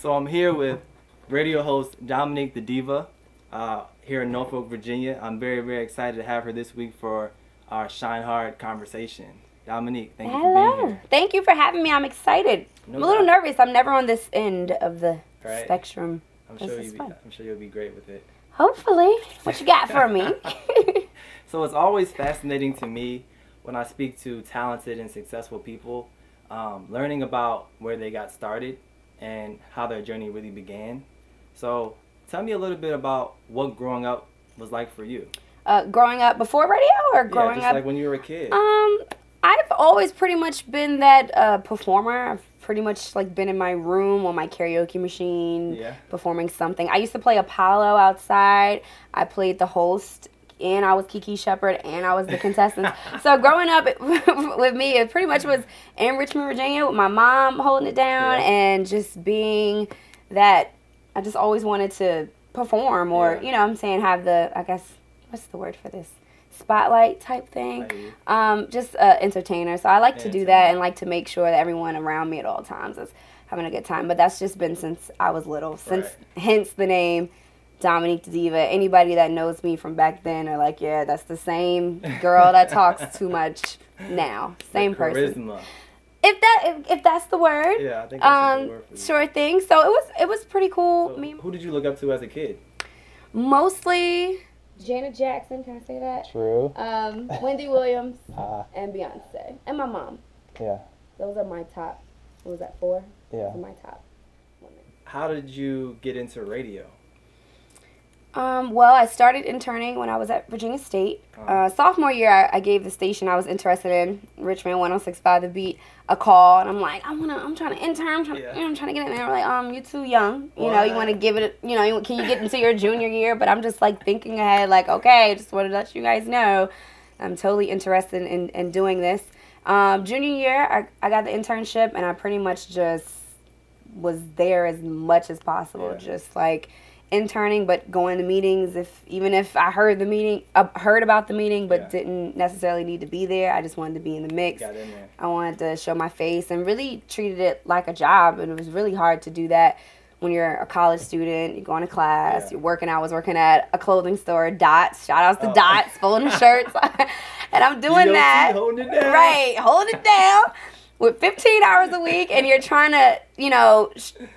So I'm here with radio host DominiqueDaDiva here in Norfolk, Virginia. I'm very, very excited to have her this week for our ShineHard conversation. Dominique, thank you for being here. Thank you for having me. I'm excited. I'm a little nervous. I'm never on this end of the spectrum. I'm sure you'll be great with it. Hopefully. What you got for me? So it's always fascinating to me when I speak to talented and successful people, learning about where they got started and how their journey really began. So tell me a little bit about what growing up was like for you. Growing up before radio or growing up? Like when you were a kid. I've always pretty much been that performer. I've pretty much like been in my room on my karaoke machine performing something. I used to play Apollo outside. I played the host, and I was Kiki Shepard, and I was the contestant. So growing up with me, it pretty much was in Richmond, Virginia, with my mom holding it down and just being that. I just always wanted to perform or, you know what I'm saying, have the, I guess, what's the word for this? Spotlight type thing. Just entertainer. So I like to do that and like to make sure that everyone around me at all times is having a good time. But that's just been since I was little. Hence the name DominiqueDaDiva. Anybody that knows me from back then are like, yeah, that's the same girl that talks too much now. Same person. Charisma. If that's the word. Yeah, I think that's the word for you. Sure thing. So it was pretty cool. So who did you look up to as a kid? Mostly Janet Jackson, can I say that? True. Wendy Williams and Beyonce. And my mom. Yeah. Those are my top, what was that, 4? Yeah. Those are my top women. How did you get into radio? Well, I started interning when I was at Virginia State. Sophomore year, I gave the station I was interested in, Richmond 106.5 The Beat, a call, and I'm like, I'm trying to intern, I'm trying to get in there. They're like, you're too young, you know, you want to give it, you know, can you get into your junior year? But I'm just like thinking ahead, like, okay, just wanted to let you guys know, I'm totally interested in doing this. Junior year, I got the internship, and I pretty much just was there as much as possible, just like interning, but going to meetings. Even if I heard about the meeting, but didn't necessarily need to be there, I just wanted to be in the mix. Got in there. I wanted to show my face and really treated it like a job, and it was really hard to do that when you're a college student. You're going to class, you're working. I was working at a clothing store, Dots. Shout outs to Dots, folding shirts, and I'm doing that. Holding it down. Right, holding it down. With 15 hours a week, and you're trying to, you know,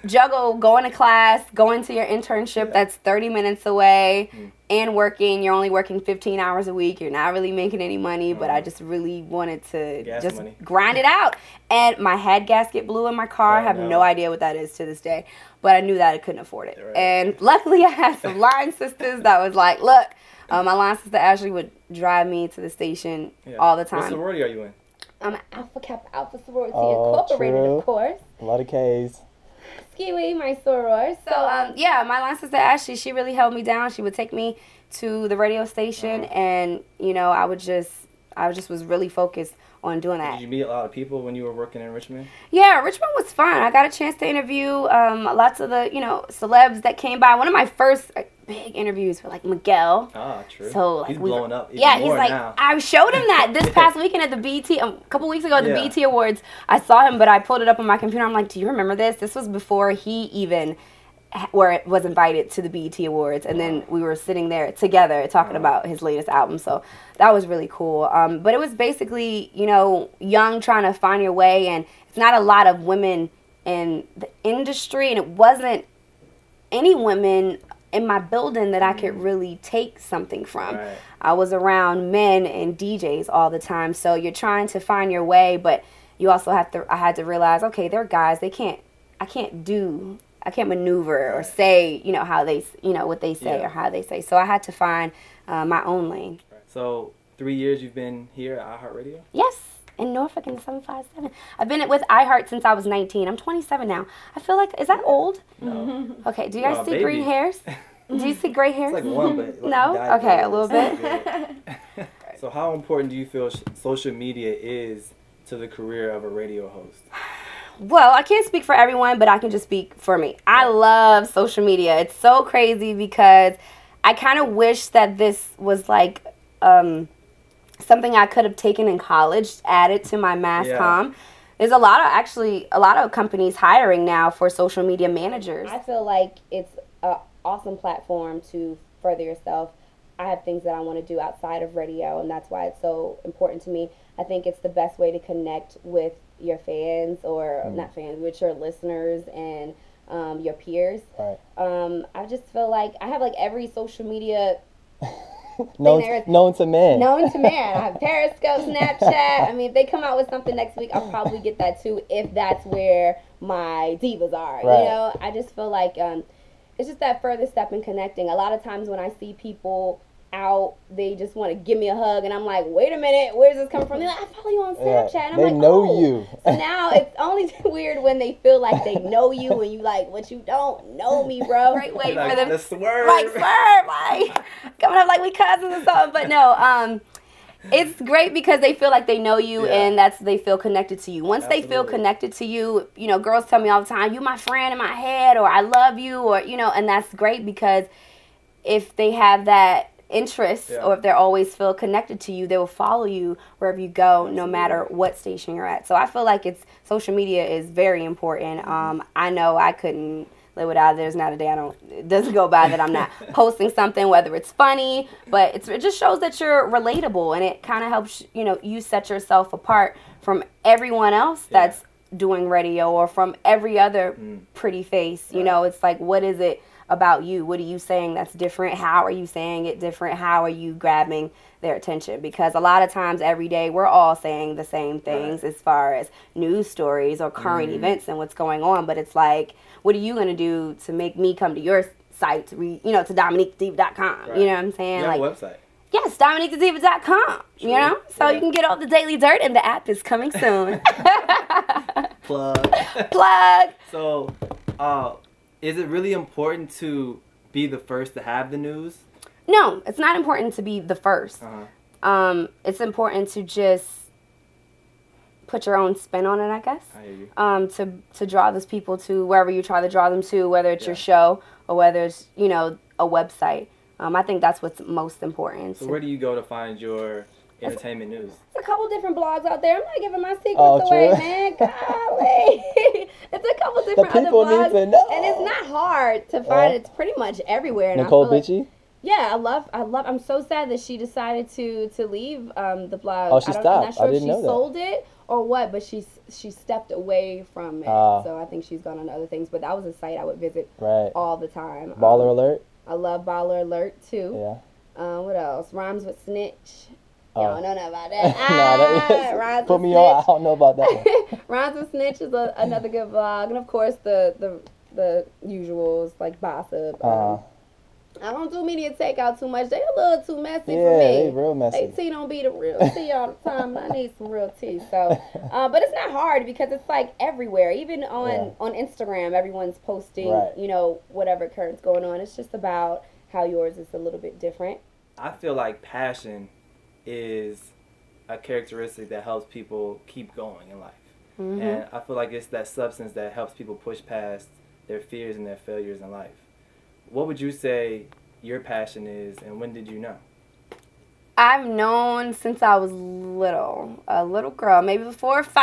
juggle going to class, going to your internship that's 30 minutes away, and working. You're only working 15 hours a week. You're not really making any money, but I just really wanted to grind it out. And my head gasket blew in my car. I have no idea what that is to this day, but I knew that I couldn't afford it. And luckily, I had some line sisters that was like, look, my line sister Ashley would drive me to the station all the time. What sorority are you in? I'm an Alpha Kappa Alpha Sorority Incorporated, of course. A lot of K's. Skiwi, my soror. So, yeah, my line sister Ashley, she really held me down. She would take me to the radio station, and, you know, I just was really focused on doing that. Did you meet a lot of people when you were working in Richmond? Yeah, Richmond was fun. I got a chance to interview lots of the, you know, celebs that came by. One of my first big interviews were like Miguel. Ah, true. So like he's blowing up. Yeah, he's like now. I showed him that this past weekend at the BET, a couple weeks ago at the BET Awards. I saw him, but I pulled it up on my computer. I'm like, do you remember this? This was before he even was invited to the BET Awards, and then we were sitting there together talking about his latest album. So that was really cool. But it was basically, you know, young, trying to find your way, and it's not a lot of women in the industry, and it wasn't any women in my building that I could really take something from. I was around men and DJs all the time, so you're trying to find your way, but you also I had to realize, okay, they're guys, I can't maneuver or say, you know, how they, you know, what they say or how they say. So I had to find my own lane. So 3 years you've been here at iHeartRadio? Yes, in Norfolk in the 757. I've been with iHeart since I was 19. I'm 27 now. I feel like, is that old? No. Okay, do you guys see green hairs? Do you see gray hairs? It's like one, but no? Okay, a little bit. So how important do you feel social media is to the career of a radio host? Well, I can't speak for everyone, but I can just speak for me. I love social media. It's so crazy because I kind of wish that this was like something I could have taken in college, added to my mass comm. There's a lot of companies hiring now for social media managers. I feel like it's an awesome platform to further yourself. I have things that I want to do outside of radio, and that's why it's so important to me. I think it's the best way to connect with your fans, or not fans, with your listeners and your peers. Right. I just feel like I have like every social media known to man. Known to man. I have Periscope, Snapchat. I mean, if they come out with something next week, I'll probably get that too, if that's where my divas are. Right. You know, I just feel like it's just that further step in connecting. A lot of times when I see people out, they just want to give me a hug, and I'm like, wait a minute, where's this coming from? They're like, I follow you on Snapchat. And I'm they like, know you. So now it's only weird when they feel like they know you, and you like, what, you don't know me, bro. Right, wait like, for them. The swerve. Like, swerve, like, coming up like we cousins or something. But no, it's great because they feel like they know you, and they feel connected to you. Once they feel connected to you, you know, girls tell me all the time, you my friend in my head, or I love you, or, you know, and that's great because if they have that interest, or if they always feel connected to you, they will follow you wherever you go, no matter what station you're at. So I feel like social media is very important. I know I couldn't live without it. There's not a day it doesn't go by that I'm not posting something, whether it's funny, but it just shows that you're relatable, and it kind of helps, you know, you set yourself apart from everyone else that's doing radio, or from every other pretty face. You know, it's like, what is it about you? What are you saying that's different? How are you saying it different? How are you grabbing their attention? Because a lot of times every day we're all saying the same things as far as news stories or current events and what's going on, but it's like, what are you going to do to make me come to your site to read, you know, to DominiqueDaDiva.com? You know what I'm saying? You have a website. Yes, DominiqueDaDiva.com. You know, so you can get all the daily dirt, and the app is coming soon. Plug. So, is it really important to be the first to have the news? No, it's not important to be the first. It's important to just put your own spin on it, I guess. I hear you. To draw those people to wherever you try to draw them to, whether it's your show or whether it's, you know, a website. I think that's what's most important. So where do you go to find your entertainment news? There's a couple different blogs out there. I'm not giving my secrets away, man. Golly. It's a couple different other blogs. Need to know. And it's not hard to find. It's pretty much everywhere. And Nicole Bitchy? Yeah, I'm so sad that she decided to leave the blog. Oh, she stopped. I'm not sure I didn't if know she that. sold it or what, but she stepped away from it. So I think she's gone on to other things. But that was a site I would visit all the time. Baller Alert? I love Baller Alert, too. Yeah. What else? Rhymes with Snitch. Y'all don't know nothing about that. Rhymes put with me Snitch. on. I don't know about that one. Rhymes with Snitch is another good vlog. And, of course, the usuals, like Gossip. I don't do media takeout too much. They a little too messy for me. Yeah, they real messy. They tea don't be the real tea all the time. I need some real tea. So, but it's not hard because it's like everywhere. Even on Instagram, everyone's posting, you know, whatever current's going on. It's just about how yours is a little bit different. I feel like passion is a characteristic that helps people keep going in life. And I feel like it's that substance that helps people push past their fears and their failures in life. What would you say your passion is, and when did you know? I've known since I was a little girl, maybe before 5.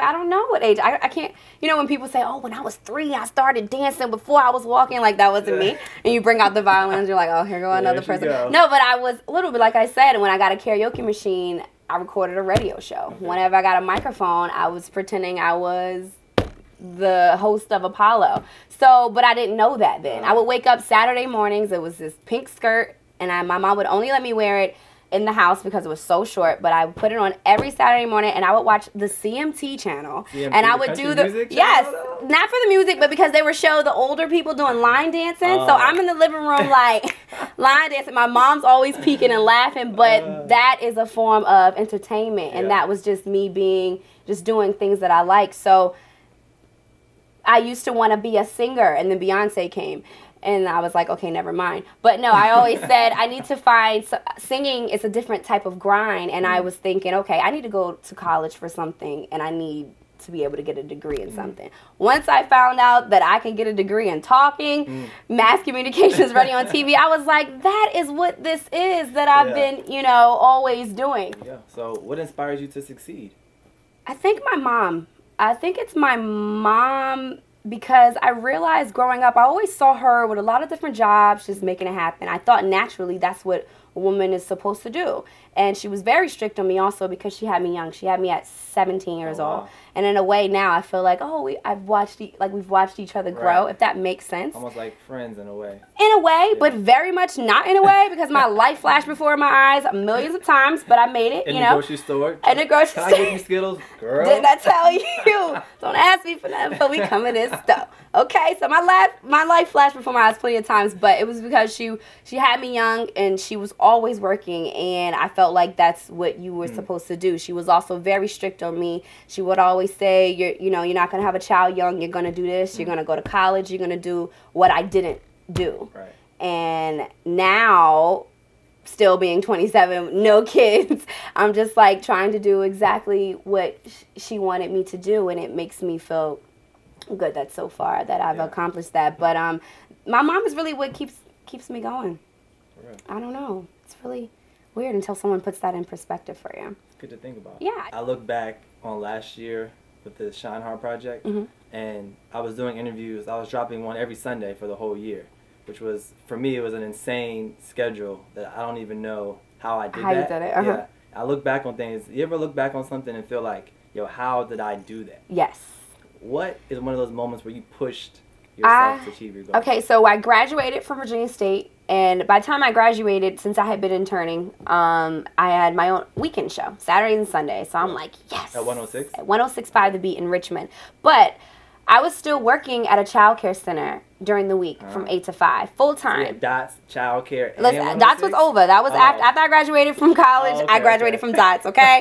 I don't know what age. I can't, you know, when people say, oh, when I was 3, I started dancing before I was walking, like that wasn't me. And you bring out the violins, you're like, oh, here go another person. No, but I was a little bit, like I said, when I got a karaoke machine, I recorded a radio show. Whenever I got a microphone, I was pretending I was the host of Apollo. So, but I didn't know that then. I would wake up Saturday mornings. It was this pink skirt, and my mom would only let me wear it in the house because it was so short, but I would put it on every Saturday morning, and I would watch the CMT channel, and I would do not for the music, but because they would show the older people doing line dancing. So I'm in the living room like line dancing. My mom's always peeking and laughing, but that is a form of entertainment, and that was just me just doing things that I like. So I used to want to be a singer, and then Beyonce came. And I was like, okay, never mind. But no, I always said I need to find singing is a different type of grind. And I was thinking, okay, I need to go to college for something, and I need to be able to get a degree in something. Once I found out that I can get a degree in talking, mass communications, radio and TV, I was like, that is what this is that I've been, you know, always doing. Yeah. So what inspires you to succeed? I think my mom. I think it's my mom, because I realized growing up, I always saw her with a lot of different jobs, just making it happen. I thought naturally that's what a woman is supposed to do. And she was very strict on me also because she had me young. She had me at 17 years old. And in a way now I feel like, oh, we've watched each other grow, if that makes sense. Almost like friends in a way. In a way, but very much not in a way, because my life flashed before my eyes millions of times, but I made it, in the grocery store? In the grocery store. Can I get you Skittles? Girl. Didn't I tell you? Don't ask me for that before we come in this stuff. Okay, so my life flashed before my eyes plenty of times, but it was because she had me young and she was always working, and I felt like that's what you were supposed to do. She was also very strict on me. She would always say, you're not going to have a child young, you're going to do this, you're going to go to college, you're going to do what I didn't do. Right. And now, still being 27, no kids, I'm just like trying to do exactly what she wanted me to do, and it makes me feel good that so far that I've accomplished that. But my mom is really what keeps me going. I don't know. It's really weird until someone puts that in perspective for you. Good to think about. Yeah. I look back on last year with the ShineHard project, and I was doing interviews. I was dropping one every Sunday for the whole year, which was, for me, it was an insane schedule that I don't even know how I did that. You did it. Yeah. I look back on things. You ever look back on something and feel like, yo, how did I do that? Yes. What is one of those moments where you pushed yourself to achieve your goal? Okay, so I graduated from Virginia State, and by the time I graduated, since I had been interning, I had my own weekend show, Saturdays and Sundays. So I'm like, yes. At 106? At 106.5 The Beat in Richmond. But I was still working at a child care center during the week from 8 to 5, full time. So Dots, child care, and Listen, Dots was over. That was after I graduated from college. I graduated from Dots, okay?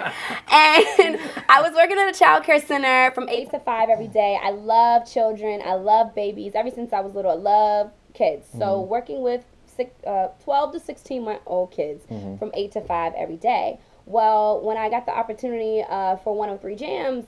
And I was working at a child care center from 8 to 5 every day. I love children. I love babies. Ever since I was little, I love kids. So working with 12 to 16-month-old kids from 8 to 5 every day. Well, when I got the opportunity for 103 Jams,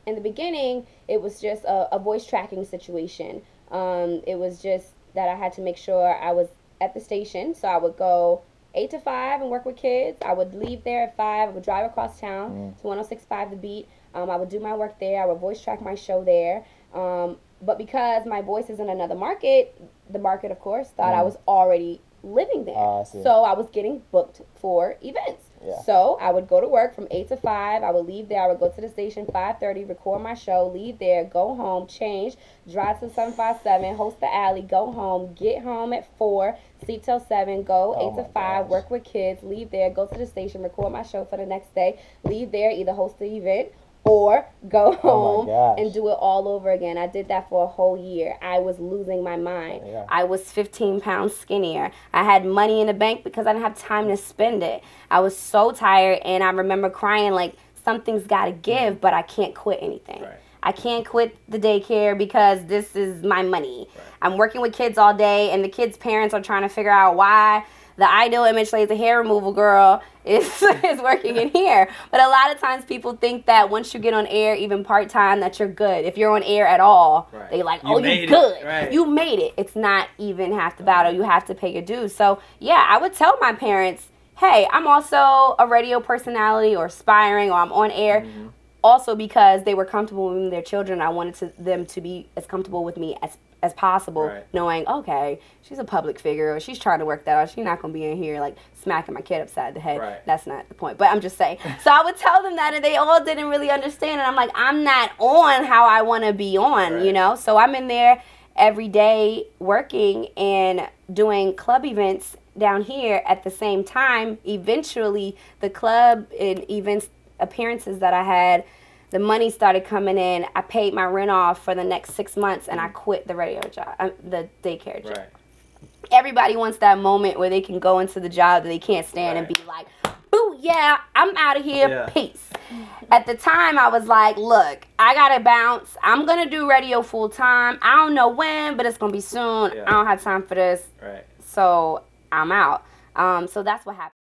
in the beginning, it was just a voice tracking situation. It was just that I had to make sure I was at the station. So I would go 8 to 5 and work with kids. I would leave there at 5. I would drive across town to 106.5 The Beat. I would do my work there. I would voice track my show there. But because my voice is in another market, the market, of course, thought I was already living there. So I was getting booked for events. Yeah. So I would go to work from 8 to 5. I would leave there. I would go to the station 5:30, record my show, leave there, go home, change, drive to 757, host the alley, go home, get home at 4, sleep till 7, go 8 to 5, work with kids, leave there, go to the station, record my show for the next day, leave there, either host the event or go home and do it all over again. I did that for a whole year. I was losing my mind. Yeah. I was 15 pounds skinnier. I had money in the bank because I didn't have time to spend it. I was so tired, and I remember crying like, something's got to give, but I can't quit anything. Right. I can't quit the daycare because this is my money. Right. I'm working with kids all day, and the kids' parents are trying to figure out why the ideal image laser hair removal girl is working in here. But a lot of times people think that once you get on air, even part-time, that you're good. If you're on air at all, they like, oh, you good. Right. You made it. It's not even half the battle. You have to pay your dues. So, yeah, I would tell my parents, hey, I'm also a radio personality or aspiring, or I'm on air. Also because they were comfortable with me, their children. I wanted them to be as comfortable with me as possible, knowing, okay, she's a public figure, or she's trying to work that out. She's not going to be in here, like, smacking my kid upside the head. That's not the point. But I'm just saying. So I would tell them that, and they all didn't really understand. And I'm like, I'm not on how I want to be on, you know? So I'm in there every day working and doing club events down here at the same time. Eventually, the club and events appearances that I had, the money started coming in. I paid my rent off for the next 6 months, and I quit the radio job, the daycare job. Everybody wants that moment where they can go into the job that they can't stand and be like, "Boo, yeah, I'm out of here, peace." At the time, I was like, look, I got to bounce. I'm going to do radio full time. I don't know when, but it's going to be soon. I don't have time for this. So I'm out. So that's what happened.